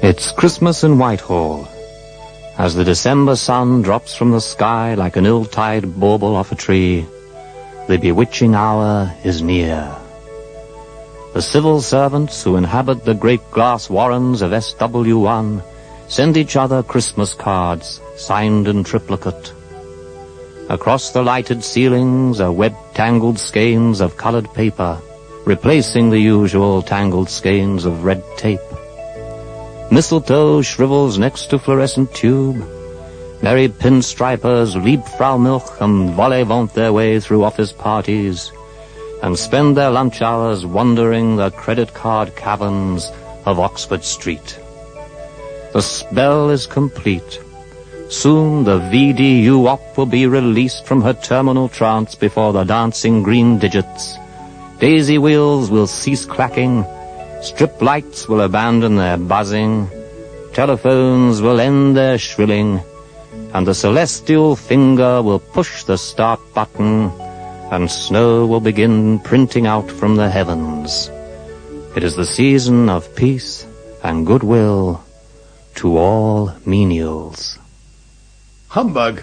It's Christmas in Whitehall. As the December sun drops from the sky like an ill-tied bauble off a tree, the bewitching hour is near. The civil servants who inhabit the great glass warrens of SW1 send each other Christmas cards, signed in triplicate. Across the lighted ceilings are web-tangled skeins of colored paper, replacing the usual tangled skeins of red tape. Mistletoe shrivels next to fluorescent tube. Merry pinstripers leap Frau Milch and volley-vaunt their way through office parties and spend their lunch hours wandering the credit card caverns of Oxford Street. The spell is complete. Soon the VDU op will be released from her terminal trance before the dancing green digits. Daisy wheels will cease clacking. Strip lights will abandon their buzzing, telephones will end their shrilling, and the celestial finger will push the start button, and snow will begin printing out from the heavens. It is the season of peace and goodwill to all menials. Humbug.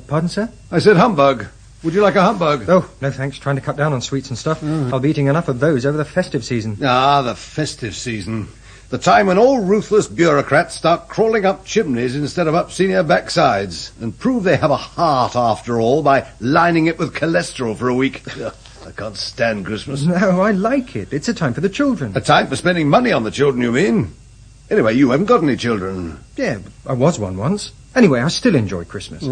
Pardon, sir? I said humbug. Would you like a humbug? Oh, no thanks. Trying to cut down on sweets and stuff. I'll be eating enough of those over the festive season. Ah, the festive season. The time when all ruthless bureaucrats start crawling up chimneys instead of up senior backsides and prove they have a heart after all by lining it with cholesterol for a week. Ugh, I can't stand Christmas. No, I like it. It's a time for the children. A time for spending money on the children, you mean? Anyway, you haven't got any children. Yeah, I was one once. Anyway, I still enjoy Christmas.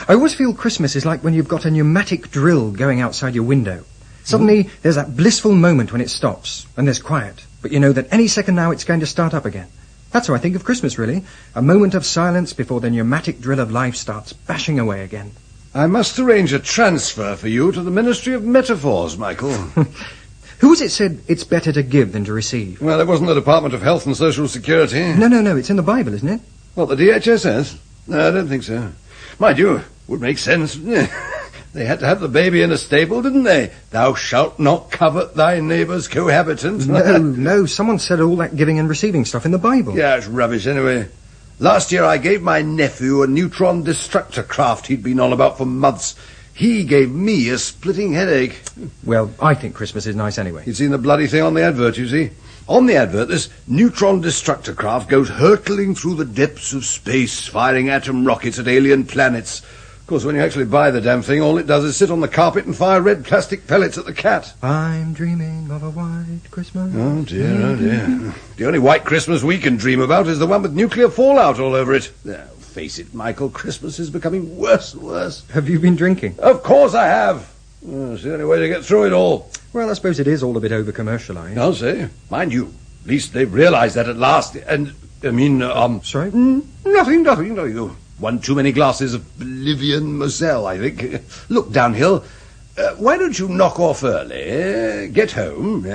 I always feel Christmas is like when you've got a pneumatic drill going outside your window. Suddenly, there's that blissful moment when it stops, and there's quiet. But you know that any second now it's going to start up again. That's how I think of Christmas, really. A moment of silence before the pneumatic drill of life starts bashing away again. I must arrange a transfer for you to the Ministry of Metaphors, Michael. Who was it said it's better to give than to receive? Well, it wasn't the Department of Health and Social Security. No, it's in the Bible, isn't it? What, the DHS says? No, I don't think so. Mind you, it would make sense. They had to have the baby in a stable, didn't they? Thou shalt not covet thy neighbour's cohabitant. No, someone said all that giving and receiving stuff in the Bible. Yeah, it's rubbish anyway. Last year I gave my nephew a neutron destructor craft he'd been on about for months. He gave me a splitting headache. Well, I think Christmas is nice anyway. You'd seen the bloody thing on the advert, you see. On the advert, this neutron destructor craft goes hurtling through the depths of space, firing atom rockets at alien planets. Of course, when you actually buy the damn thing, all it does is sit on the carpet and fire red plastic pellets at the cat. I'm dreaming of a white Christmas. Oh, dear, oh, dear. The only white Christmas we can dream about is the one with nuclear fallout all over it. Now, face it, Michael, Christmas is becoming worse and worse. Have you been drinking? Of course I have. Oh, it's the only way to get through it all. Well, I suppose it is all a bit over-commercialised. I'll say. Mind you, at least they've realised that at last. And, Sorry? Nothing. You one too many glasses of Bolivian Moselle, I think. Look, Downhill, why don't you knock off early, get home,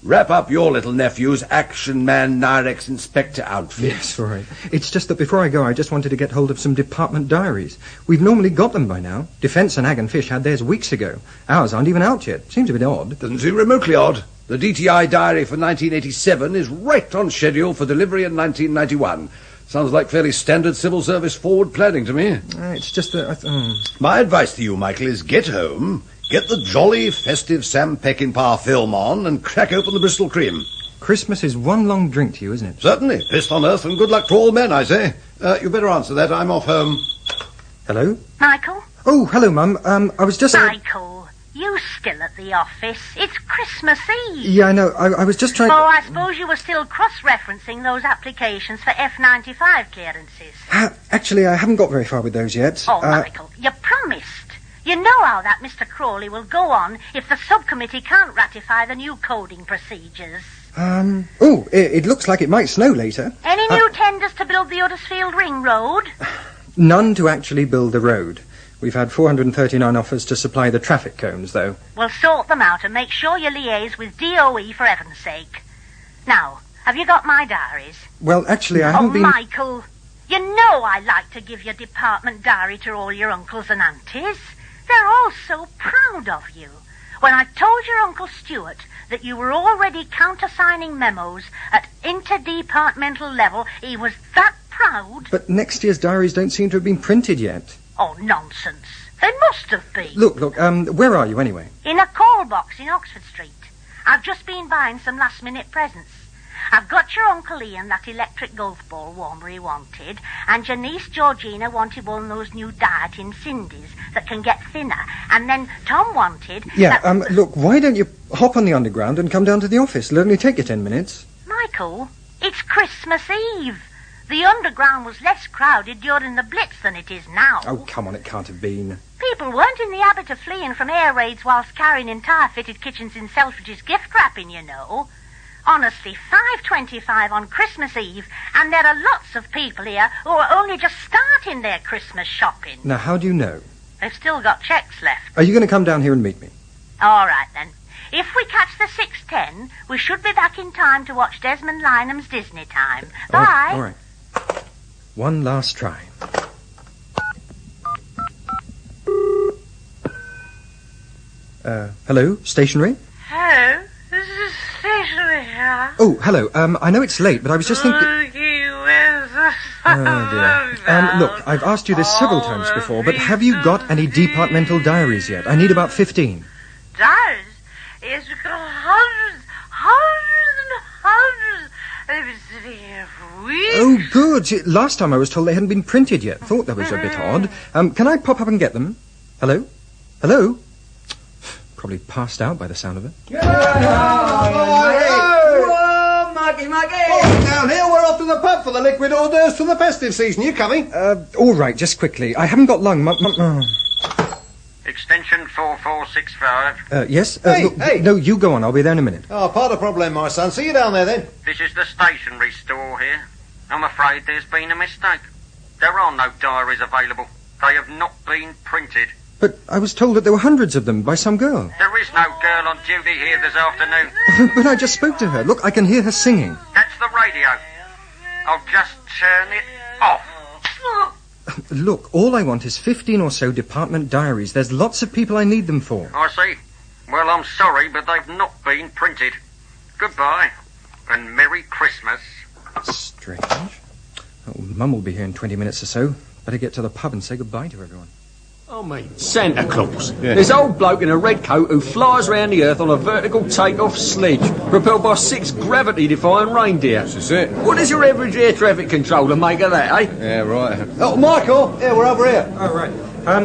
wrap up your little nephew's Action Man Nirex Inspector outfit. Yes, all right. It's just that before I go, I just wanted to get hold of some department diaries. We've normally got them by now. Defence and Ag and Fish had theirs weeks ago. Ours aren't even out yet. Seems a bit odd. Doesn't seem remotely odd. The DTI diary for 1987 is right on schedule for delivery in 1991. Sounds like fairly standard civil service forward planning to me. It's just that... My advice to you, Michael, is get home, get the jolly, festive Sam Peckinpah film on, and crack open the Bristol cream. Christmas is one long drink to you, isn't it? Certainly. Fist on earth and good luck to all men, I say. You better answer that. I'm off home. Hello? Michael? Oh, hello, Mum. I was just... Michael, you still at the office? It's Christmas Eve. Yeah, I know. I was just trying... Oh, I suppose you were still cross-referencing those applications for F-95 clearances. Actually, I haven't got very far with those yet. Oh, Michael, you promised. You know how that Mr. Crawley will go on if the subcommittee can't ratify the new coding procedures. It looks like it might snow later. Any new tenders to build the Uddersfield Ring Road? None to actually build the road. We've had 439 offers to supply the traffic cones, though. Well, sort them out and make sure you liaise with DOE for heaven's sake. Now, have you got my diaries? Well, actually, I haven't been... Oh, Michael, you know I like to give your department diary to all your uncles and aunties. They're oh so proud of you. When I told your Uncle Stuart that you were already countersigning memos at interdepartmental level, he was that proud. But next year's diaries don't seem to have been printed yet. Oh, nonsense. They must have been. Look, where are you anyway? In a call box in Oxford Street. I've just been buying some last-minute presents. I've got your Uncle Ian that electric golf ball warmer he wanted, and your niece Georgina wanted one of those new dieting Cindy's that can get thinner, and then Tom wanted... Yeah, look, why don't you hop on the Underground and come down to the office? It'll only take you 10 minutes. Michael, it's Christmas Eve. The Underground was less crowded during the Blitz than it is now. Oh, come on, it can't have been. People weren't in the habit of fleeing from air raids whilst carrying entire fitted kitchens in Selfridge's gift wrapping, you know. Honestly, $5.25 on Christmas Eve, and there are lots of people here who are only just starting their Christmas shopping. Now, how do you know? They've still got cheques left. Are you going to come down here and meet me? All right, then. If we catch the 6:10, we should be back in time to watch Desmond Lynam's Disney Time. Bye. All right. One last try. Hello, stationery? Hello, this is stationery here. Oh, hello. I know it's late, but I was just thinking... Oh, dear. Look, I've asked you this several times before, but have you got any departmental diaries yet? I need about 15. Diaries? Yes, we've got hundreds and hundreds. They've been sitting here for weeks. Oh, good. See, last time I was told they hadn't been printed yet. Thought that was a bit odd. Can I pop up and get them? Hello? Hello? Probably passed out by the sound of it. Whoa, Mikey! Oh, down here, we're off to the pub for the liquid hors d'oeuvres for the festive season. You coming? All right, just quickly. I haven't got long. Extension 4465. Yes? Hey, look, hey. No, you go on. I'll be there in a minute. Oh, part of the problem, my son. See you down there, then. This is the stationery store here. I'm afraid there's been a mistake. There are no diaries available. They have not been printed. But I was told that there were hundreds of them by some girl. There is no girl on duty here this afternoon. But I just spoke to her. Look, I can hear her singing. That's the radio. I'll just turn it off. Look, all I want is 15 or so department diaries. There's lots of people I need them for. I see. Well, I'm sorry, but they've not been printed. Goodbye, and Merry Christmas. Strange. Oh, Mum will be here in 20 minutes or so. Better get to the pub and say goodbye to everyone. I mean, Santa Claus. This old bloke in a red coat who flies around the earth on a vertical take-off sledge, propelled by 6 gravity-defying reindeer. That's it. What does your average air traffic controller make of that, eh? Yeah, right. Oh, Michael! Yeah, we're over here. Oh, right.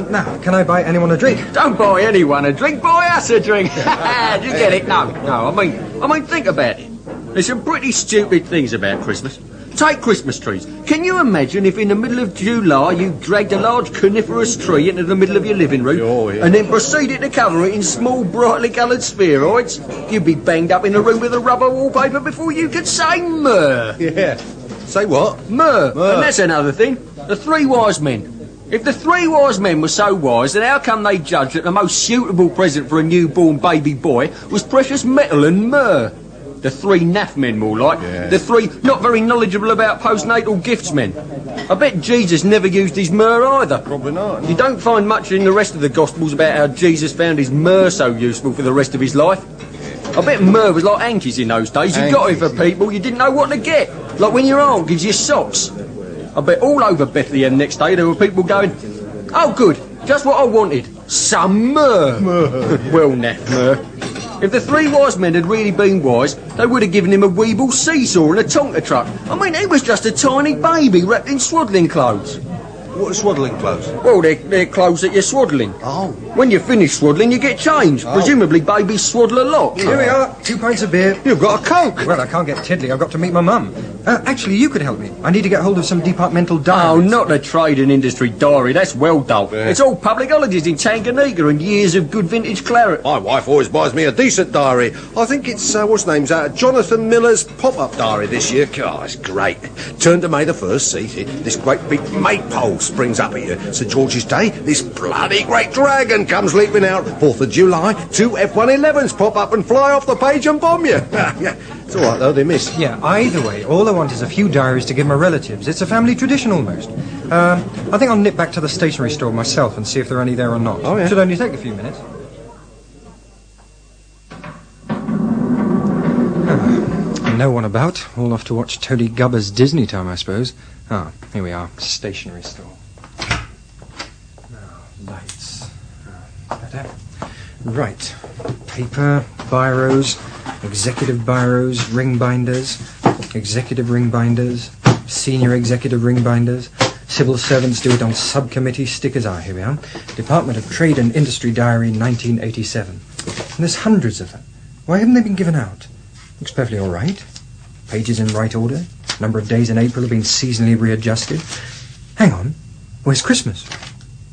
Now, can I buy anyone a drink? Don't buy anyone a drink, buy us a drink. Do you get it? No, I mean, think about it. There's some pretty stupid things about Christmas. Take Christmas trees. Can you imagine if in the middle of July you dragged a large coniferous tree into the middle of your living room and then proceeded to cover it in small brightly coloured spheroids? You'd be banged up in a room with a rubber wallpaper before you could say myrrh. Yeah. Say what? Myrrh. And that's another thing. The 3 wise men. If the 3 wise men were so wise, then how come they judged that the most suitable present for a newborn baby boy was precious metal and myrrh? The 3 naff men, more like. Yeah. The 3 not very knowledgeable about postnatal gifts men. I bet Jesus never used his myrrh either. Probably not. You don't find much in the rest of the Gospels about how Jesus found his myrrh so useful for the rest of his life. I bet myrrh was like hankies in those days. You got it for people you didn't know what to get. Like when your aunt gives you socks. I bet all over Bethlehem next day there were people going, oh good, just what I wanted. Some myrrh. Well, naff myrrh. If the 3 wise men had really been wise, they would have given him a weeble seesaw and a Tonka truck. I mean, he was just a tiny baby wrapped in swaddling clothes. What are swaddling clothes? Well, they're clothes that you're swaddling. Oh. When you finish swaddling, you get changed. Presumably babies swaddle a lot. Here we are. 2 pints of beer. You've got a Coke. Well, I can't get tiddly. I've got to meet my mum. Actually, you could help me. I need to get hold of some departmental Oh, diaries. not the trade and industry diary. That's well dull. Yeah. It's all public holidays in Tanganyika and years of good vintage claret. My wife always buys me a decent diary. I think it's, what's name's Jonathan Miller's pop-up diary this year. God, it's great. Turned to May the 1st, see, this great big maypole springs up at you. St George's Day, this bloody great dragon comes leaping out. 4th of July, 2 F-111s pop up and fly off the page and bomb you. Yeah, it's all right, though, they miss. Yeah, either way, all I want is a few diaries to give my relatives. It's a family tradition almost. I think I'll nip back to the stationery store myself and see if there are any there or not. Oh, yeah. Should only take a few minutes. No one about. All off to watch Toady Gubber's Disney time, I suppose. Ah, here we are. Stationery store. Now, lights. Better. Right. Paper, biros, executive biros, ring binders, executive ring binders, senior executive ring binders. Civil servants do it on subcommittee stickers. Ah, here we are. Department of Trade and Industry Diary, 1987. And there's hundreds of them. Why haven't they been given out? Looks perfectly all right. Pages in right order. Number of days in April have been seasonally readjusted. Hang on. Where's Christmas?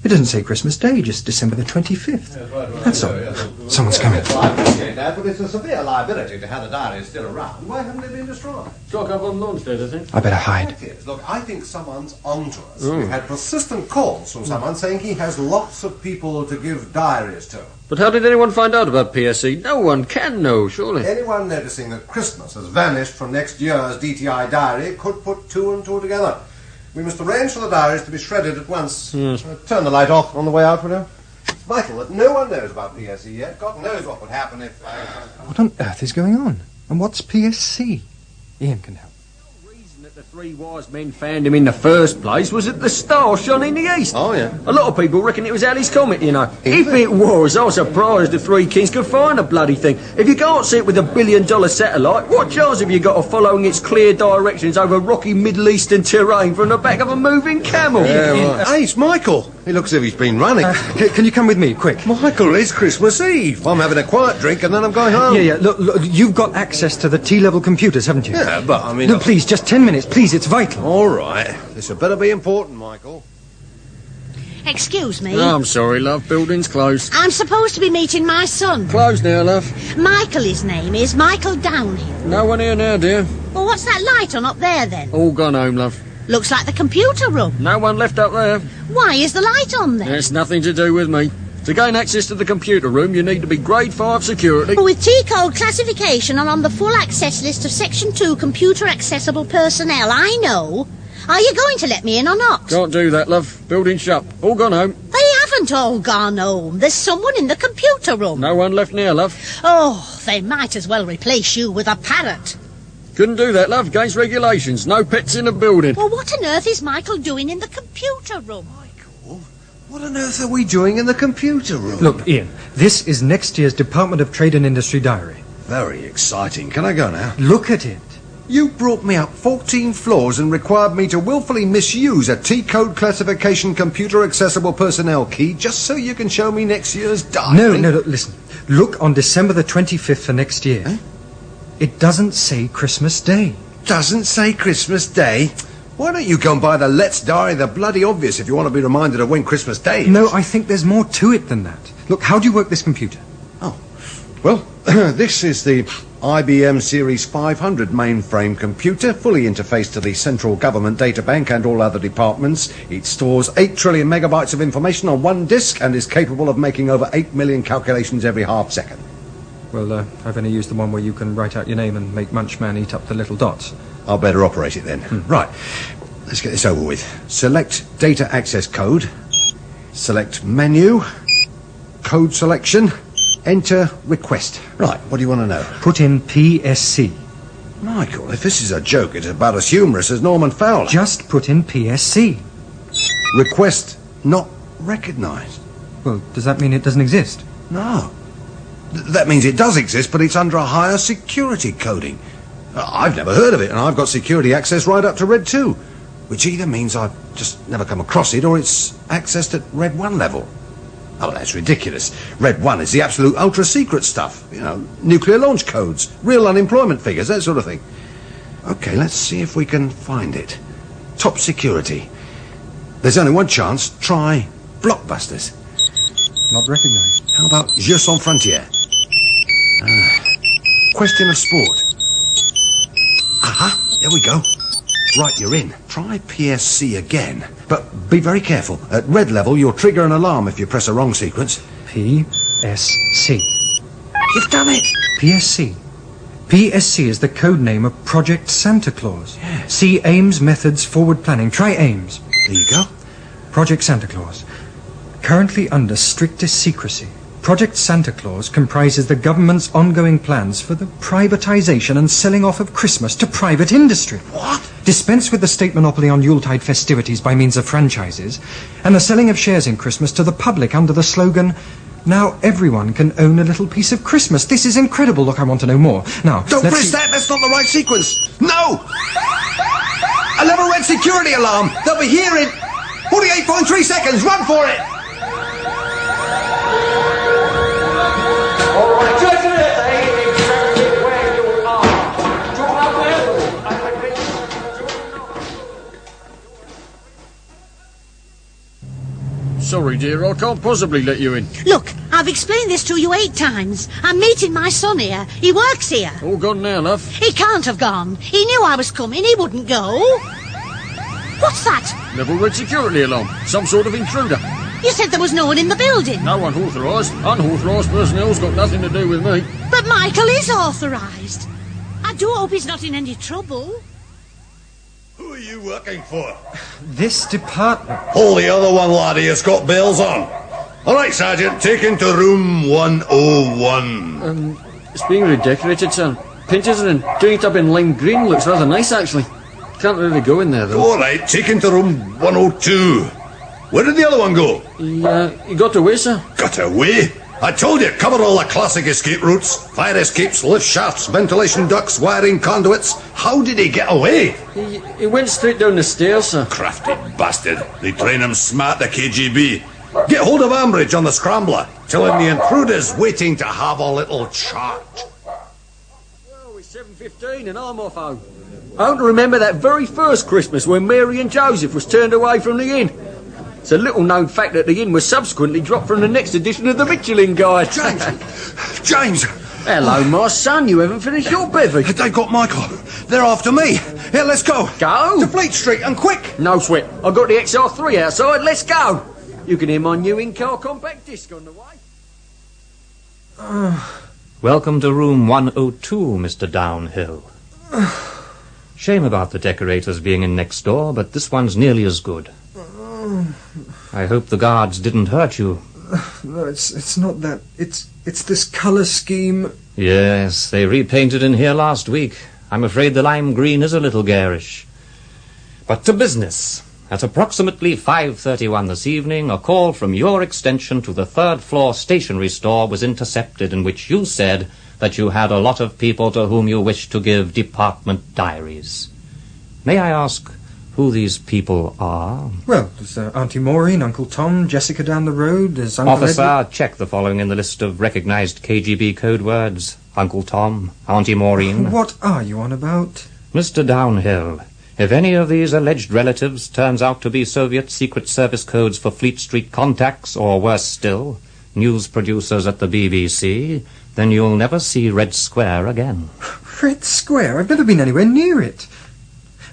It doesn't say Christmas Day, just December the 25th. That's all. Someone's coming. I appreciate that, but it's a severe liability to have the diaries still around. Why haven't they been destroyed? Stock up on launch day, I think. I better hide. Look, I think someone's onto us. We've had persistent calls from someone saying he has lots of people to give diaries to. But how did anyone find out about PSC? No one can know, surely. Anyone noticing that Christmas has vanished from next year's DTI diary could put two and two together. We must arrange for the diaries to be shredded at once. Turn the light off on the way out, will you? It's vital that no one knows about PSC yet. God knows what would happen if... What on earth is going on? And what's PSC? Ian can help. The reason that the three wise men found him in the first place was that the star shone in the east. Oh, yeah. A lot of people reckon it was Halley's Comet, you know. If it was, I was surprised the three kings could find a bloody thing. If you can't see it with $1 billion satellite, what chance have you got of following its clear directions over rocky Middle Eastern terrain from the back of a moving camel? Hey, it's Michael. He looks as if he's been running. Can you come with me, quick? Michael, it's Christmas Eve. I'm having a quiet drink and then I'm going home. Yeah. Look, you've got access to the T-level computers, haven't you? Yeah, but I mean... No, please, just 10 minutes, please. It's vital. All right. This had better be important, Michael. Excuse me. Oh, I'm sorry, love. Building's closed. I'm supposed to be meeting my son. Closed now, love. Michael, his name is Michael Downhill. No one here now, dear. Well, what's that light on up there, then? All gone home, love. Looks like the computer room. No one left up there. Why is the light on there? It's nothing to do with me. To gain access to the computer room, you need to be grade 5 security. With T-code classification and on the full access list of Section 2 computer accessible personnel, I know. Are you going to let me in or not? Can't do that, love. Building shut. All gone home. They haven't all gone home. There's someone in the computer room. No one left near, love. Oh, they might as well replace you with a parrot. Couldn't do that, love. Against regulations. No pets in the building. Well, what on earth is Michael doing in the computer room? Michael? What on earth are we doing in the computer room? Look, Ian, this is next year's Department of Trade and Industry diary. Very exciting. Can I go now? Look at it. You brought me up 14 floors and required me to willfully misuse a T-code classification computer accessible personnel key just so you can show me next year's diary. No, listen. Look on December the 25th for next year. Eh? It doesn't say Christmas Day. Doesn't say Christmas Day. Why don't you go and buy the Let's Diary the bloody obvious if you want to be reminded of when Christmas Day is? No, I think there's more to it than that. Look, how do you work this computer? Oh, well, this is the IBM Series 500 mainframe computer, fully interfaced to the central government data bank and all other departments. It stores 8 trillion megabytes of information on one disk and is capable of making over 8 million calculations every half second. Well, I've only used the one where you can write out your name and make Munchman eat up the little dots. I'll better operate it then. Right, let's get this over with. Select data access code. Select menu. Code selection. Enter request. Right, what do you want to know? Put in PSC. Michael, if this is a joke, it's about as humorous as Norman Fowler. Just put in PSC. Request not recognised. Well, does that mean it doesn't exist? No. That means it does exist, but it's under a higher security coding. I've never heard of it, and I've got security access right up to Red 2, which either means I've just never come across it, or it's accessed at Red 1 level. Oh, that's ridiculous. Red 1 is the absolute ultra-secret stuff. You know, nuclear launch codes, real unemployment figures, that sort of thing. OK, let's see if we can find it. Top security. There's only one chance. Try Blockbusters. Not recognised. How about Jeux sans frontières? Question of sport. Aha, there we go. Right, you're in. Try PSC again. But be very careful. At red level, you'll trigger an alarm if you press a wrong sequence. PSC. You've done it! PSC. PSC is the code name of Project Santa Claus. Yes. See Aims, Methods, Forward Planning. Try Aims. There you go. Project Santa Claus. Currently under strictest secrecy. Project Santa Claus comprises the government's ongoing plans for the privatization and selling off of Christmas to private industry. What? Dispense with the state monopoly on Yuletide festivities by means of franchises, and the selling of shares in Christmas to the public under the slogan, "Now everyone can own a little piece of Christmas." This is incredible. Look, I want to know more. Now, Don't let's press see- that! That's not the right sequence! No! A level red security alarm! They'll be here in 48.3 seconds! Run for it! All right, just a minute, exactly where you are. Do you want that? Sorry, dear, I can't possibly let you in. Look, I've explained this to you 8 times. I'm meeting my son here. He works here. All gone now, love. He can't have gone. He knew I was coming. He wouldn't go. What's that? Level red security alarm. Some sort of intruder. You said there was no one in the building. No one authorised. Unauthorised personnel's got nothing to do with me. But Michael is authorised. I do hope he's not in any trouble. Who are you working for? This department. Pull the other one, laddie. It's got bells on. All right, Sergeant. Take him to room 101. It's being redecorated, sir. Pictures and doing it up in lime green looks rather nice, actually. Can't really go in there, though. All right. Take him to room 102. Where did the other one go? He got away, sir. Got away? I told you, cover all the classic escape routes. Fire escapes, lift shafts, ventilation ducts, wiring conduits. How did he get away? He went straight down the stairs, sir. Crafty bastard. They train him smart, the KGB. Get hold of Ambridge on the Scrambler. Tell him the intruder's waiting to have a little chat. Well, it's 7:15 and I'm off home. I don't remember that very first Christmas when Mary and Joseph was turned away from the inn. It's a little-known fact that the inn was subsequently dropped from the next edition of the Michelin Guide. James! Hello, my son. You haven't finished your bevy. They got Michael. They're after me. Here, let's go. Go? To Fleet Street, and quick. No sweat. I've got the XR3 outside. Let's go. You can hear my new in-car compact disc on the way. Welcome to room 102, Mr. Downhill. Shame about the decorators being in next door, but this one's nearly as good. I hope the guards didn't hurt you. No, it's not that. It's this colour scheme. Yes, they repainted in here last week. I'm afraid the lime green is a little garish. But to business. At approximately 5:31 this evening, a call from your extension to the third-floor stationery store was intercepted, in which you said that you had a lot of people to whom you wished to give department diaries. May I ask who these people are? Well, there's Auntie Maureen, Uncle Tom, Jessica down the road, there's Uncle Officer, Edward. check the following in the list of recognized KGB code words. Uncle Tom, Auntie Maureen. What are you on about? Mr. Downhill, if any of these alleged relatives turns out to be Soviet Secret Service codes for Fleet Street contacts, or worse still, news producers at the BBC, then you'll never see Red Square again. Red Square? I've never been anywhere near it.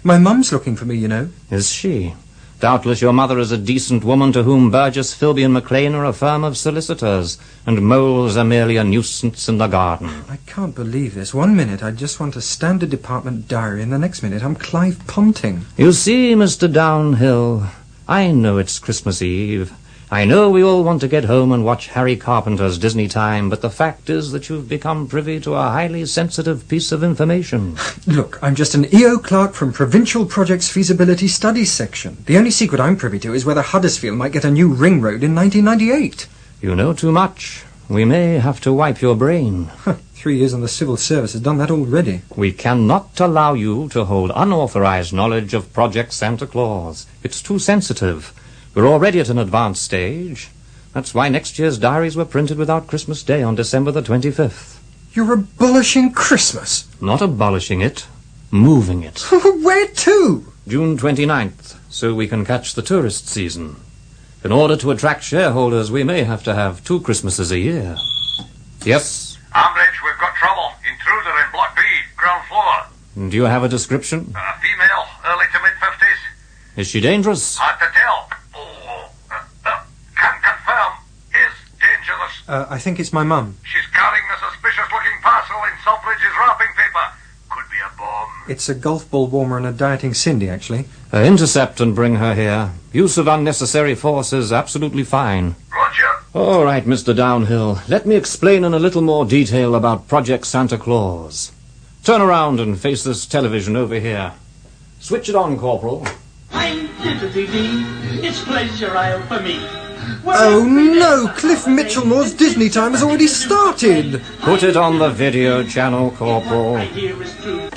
My mum's looking for me, you know. Is she? Doubtless your mother is a decent woman to whom Burgess, Philby and McLean are a firm of solicitors, and moles are merely a nuisance in the garden. I can't believe this. 1 minute I just want a standard department diary, and the next minute I'm Clive Ponting. You see, Mr. Downhill, I know it's Christmas Eve. I know we all want to get home and watch Harry Carpenter's Disney Time, but the fact is that you've become privy to a highly sensitive piece of information. Look, I'm just an EO clerk from Provincial Projects Feasibility Studies section. The only secret I'm privy to is whether Huddersfield might get a new ring road in 1998. You know too much. We may have to wipe your brain. 3 years on the civil service has done that already. We cannot allow you to hold unauthorized knowledge of Project Santa Claus. It's too sensitive. We're already at an advanced stage. That's why next year's diaries were printed without Christmas Day on December the 25th. You're abolishing Christmas? Not abolishing it, moving it. Where to? June 29th, so we can catch the tourist season. In order to attract shareholders, we may have to have 2 Christmases a year. Yes? Ambridge, we've got trouble. Intruder in Block B, ground floor. Do you have a description? Female, early to mid-50s. Is she dangerous? Hard to tell. Can confirm. Is dangerous. I think it's my mum. She's carrying a suspicious-looking parcel in Selfridge's wrapping paper. Could be a bomb. It's a golf ball warmer and a dieting Cindy, actually. Intercept and bring her here. Use of unnecessary force is absolutely fine. Roger. All right, Mr. Downhill. Let me explain in a little more detail about Project Santa Claus. Turn around and face this television over here. Switch it on, Corporal. I'm diddly-dee. It's pleasure ale for me. Oh no! Cliff Mitchellmore's Disney time has already started! Put it on the video channel, Corporal. I hear is true.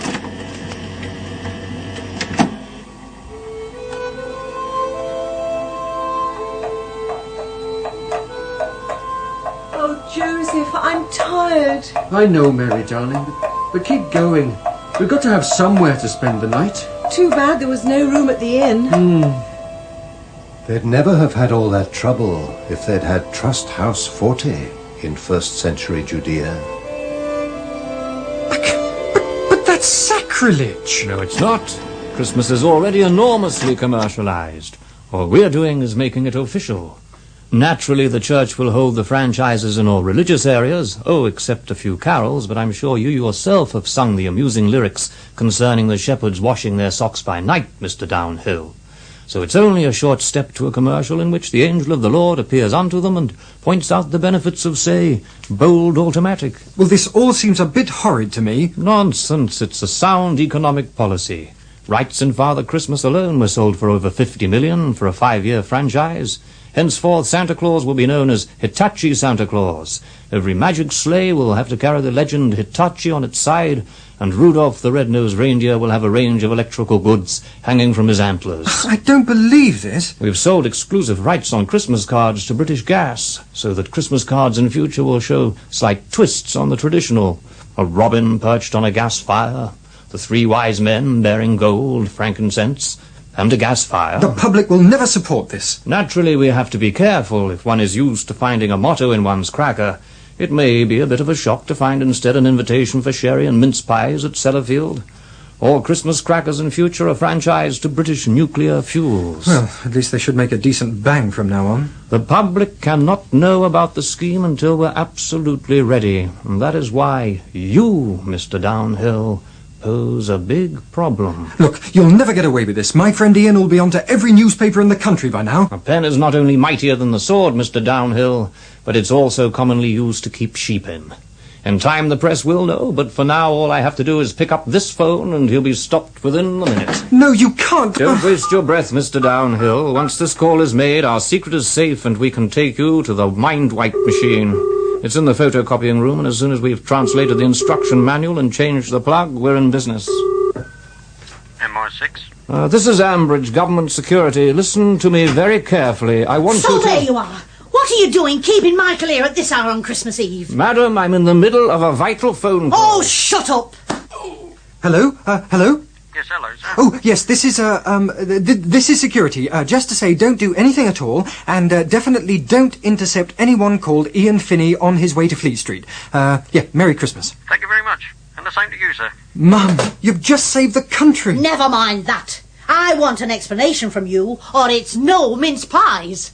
Oh, Joseph, I'm tired. I know, Mary, darling, but keep going. We've got to have somewhere to spend the night. Too bad there was no room at the inn. They'd never have had all that trouble if they'd had Trust House 40 in 1st century Judea. But that's sacrilege! No, it's not. Christmas is already enormously commercialized. All we're doing is making it official. Naturally, the church will hold the franchises in all religious areas, except a few carols, but I'm sure you yourself have sung the amusing lyrics concerning the shepherds washing their socks by night, Mr. Downhill. So it's only a short step to a commercial in which the angel of the Lord appears unto them and points out the benefits of, say, bold automatic. Well, this all seems a bit horrid to me. Nonsense. It's a sound economic policy. Rights in Father Christmas alone were sold for over 50 million for a 5-year franchise. Henceforth, Santa Claus will be known as Hitachi Santa Claus. Every magic sleigh will have to carry the legend Hitachi on its side, and Rudolph the Red-Nosed Reindeer will have a range of electrical goods hanging from his antlers. I don't believe this. We've sold exclusive rights on Christmas cards to British Gas, so that Christmas cards in future will show slight twists on the traditional. A robin perched on a gas fire, the 3 wise men bearing gold, frankincense, and a gas fire. The public will never support this. Naturally, we have to be careful. If one is used to finding a motto in one's cracker, it may be a bit of a shock to find instead an invitation for sherry and mince pies at Sellafield. All Christmas crackers in future are franchised to British nuclear fuels. Well, at least they should make a decent bang from now on. The public cannot know about the scheme until we're absolutely ready. And that is why you, Mr. Downhill, pose a big problem. Look, you'll never get away with this. My friend Ian will be onto every newspaper in the country by now. A pen is not only mightier than the sword, Mr. Downhill, but it's also commonly used to keep sheep in. In time the press will know, but for now all I have to do is pick up this phone and he'll be stopped within a minute. No, you can't. Don't waste your breath, Mr. Downhill. Once this call is made, our secret is safe and we can take you to the mind-wipe machine. It's in the photocopying room, and as soon as we've translated the instruction manual and changed the plug, we're in business. MI6? This is Ambridge, Government Security. Listen to me very carefully. I want So you to... there you are. What are you doing keeping Michael here at this hour on Christmas Eve? Madam, I'm in the middle of a vital phone call. Oh, shut up! Hello? Hello? Yes, hello, sir. Oh, yes, this is, this is security. Just to say, don't do anything at all, and definitely don't intercept anyone called Ian Finney on his way to Fleet Street. Merry Christmas. Thank you very much. And the same to you, sir. Mum, you've just saved the country. Never mind that. I want an explanation from you, or it's no mince pies.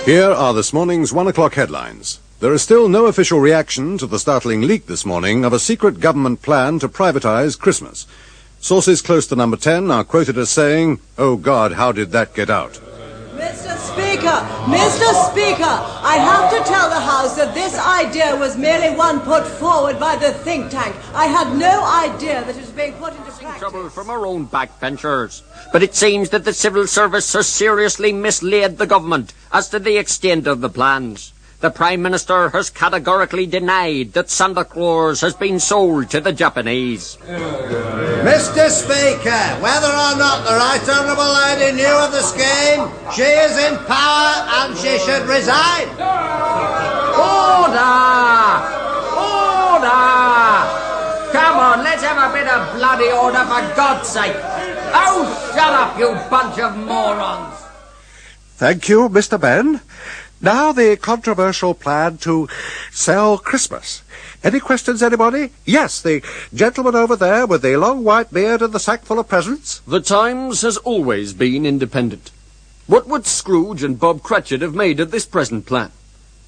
Here are this morning's 1 o'clock headlines. There is still no official reaction to the startling leak this morning of a secret government plan to privatize Christmas. Sources close to number 10 are quoted as saying, "Oh God, how did that get out?" Mr. Speaker, I have to tell the House that this idea was merely one put forward by the think tank. I had no idea that it was being put into practice. Trouble from our own backbenchers. But it seems that the civil service has seriously misled the government as to the extent of the plans. The Prime Minister has categorically denied that Santa Claus has been sold to the Japanese. Mr. Speaker, whether or not the Right Honourable Lady knew of the scheme, she is in power and she should resign. Order! Order! Come on, let's have a bit of bloody order for God's sake. Oh, shut up, you bunch of morons. Thank you, Mr. Ben. Now the controversial plan to sell Christmas. Any questions, anybody? Yes, the gentleman over there with the long white beard and the sack full of presents. The Times has always been independent. What would Scrooge and Bob Cratchit have made of this present plan?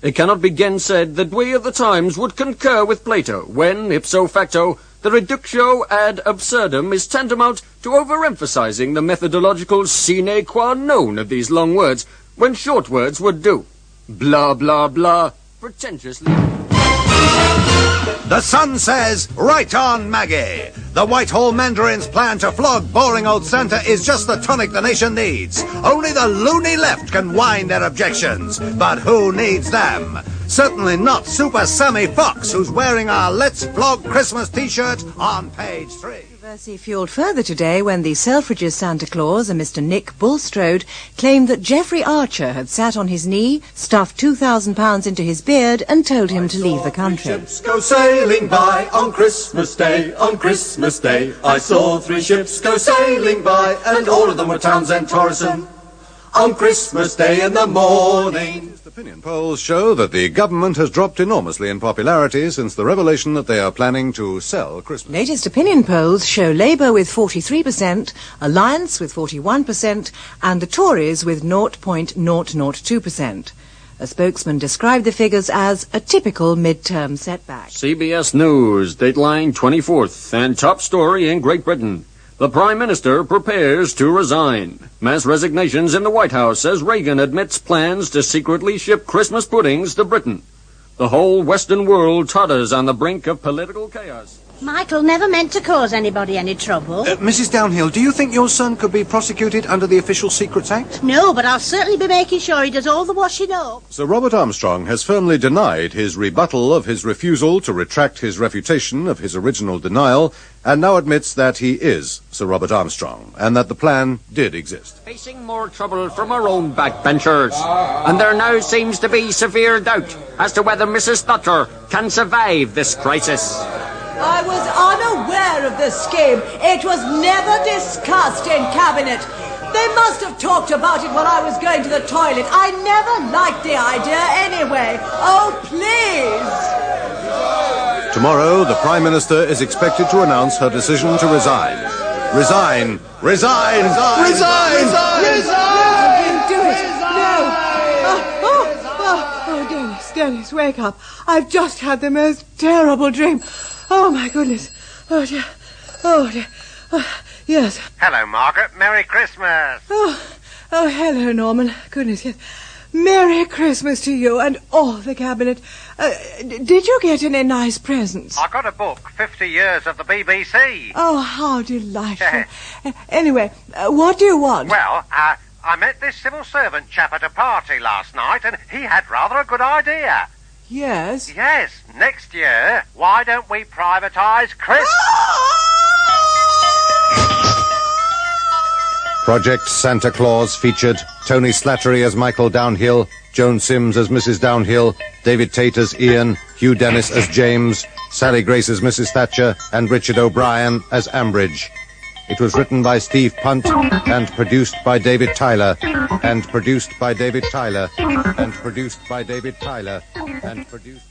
It cannot be gainsaid that we of the Times would concur with Plato when, ipso facto, the reductio ad absurdum is tantamount to overemphasizing the methodological sine qua non of these long words when short words would do. Blah, blah, blah, pretentiously. The Sun says, right on, Maggie. The Whitehall Mandarin's plan to flog boring old Santa is just the tonic the nation needs. Only the loony left can whine their objections. But who needs them? Certainly not Super Sammy Fox, who's wearing our Let's Flog Christmas t-shirt on page 3. Controversy fueled further today when the Selfridges Santa Claus and Mr. Nick Bulstrode claimed that Geoffrey Archer had sat on his knee, stuffed £2,000 into his beard and told him to leave the country. Ships go sailing by on Christmas Day, on Christmas Day. I saw 3 ships go sailing by, and all of them were Townsend Torreson. On Christmas Day in the morning. Opinion polls show that the government has dropped enormously in popularity since the revelation that they are planning to sell Christmas. Latest opinion polls show Labour with 43%, Alliance with 41%, and the Tories with 0.002%. A spokesman described the figures as a typical mid-term setback. CBS News, Dateline 24th, and top story in Great Britain. The Prime Minister prepares to resign. Mass resignations in the White House as Reagan admits plans to secretly ship Christmas puddings to Britain. The whole Western world totters on the brink of political chaos. Michael never meant to cause anybody any trouble. Mrs. Downhill, do you think your son could be prosecuted under the Official Secrets Act? No, but I'll certainly be making sure he does all the washing up. Sir Robert Armstrong has firmly denied his rebuttal of his refusal to retract his refutation of his original denial, and now admits that he is Sir Robert Armstrong, and that the plan did exist. Facing more trouble from our own backbenchers, and there now seems to be severe doubt as to whether Mrs. Thatcher can survive this crisis. I was unaware of this scheme. It was never discussed in Cabinet. They must have talked about it while I was going to the toilet. I never liked the idea anyway. Oh, please! Tomorrow, the Prime Minister is expected to announce her decision to resign. Resign! Resign! Resign! Resign! I didn't do it. No. Oh, Dennis, wake up. I've just had the most terrible dream. Oh, my goodness. Oh, dear. Oh, dear. Yes. Hello, Margaret. Merry Christmas. Oh, hello, Norman. Goodness, yes. Merry Christmas to you and all the Cabinet. Did you get any nice presents? I got a book, 50 Years of the BBC. Oh, how delightful. Anyway, what do you want? Well, I met this civil servant chap at a party last night, and he had rather a good idea. Yes? Yes. Next year, why don't we privatise Christmas? Project Santa Claus featured Tony Slattery as Michael Downhill, Joan Sims as Mrs. Downhill, David Tate as Ian, Hugh Dennis as James, Sally Grace as Mrs. Thatcher, and Richard O'Brien as Ambridge. It was written by Steve Punt and produced by David Tyler, and produced by David Tyler, and produced by David Tyler, and produced...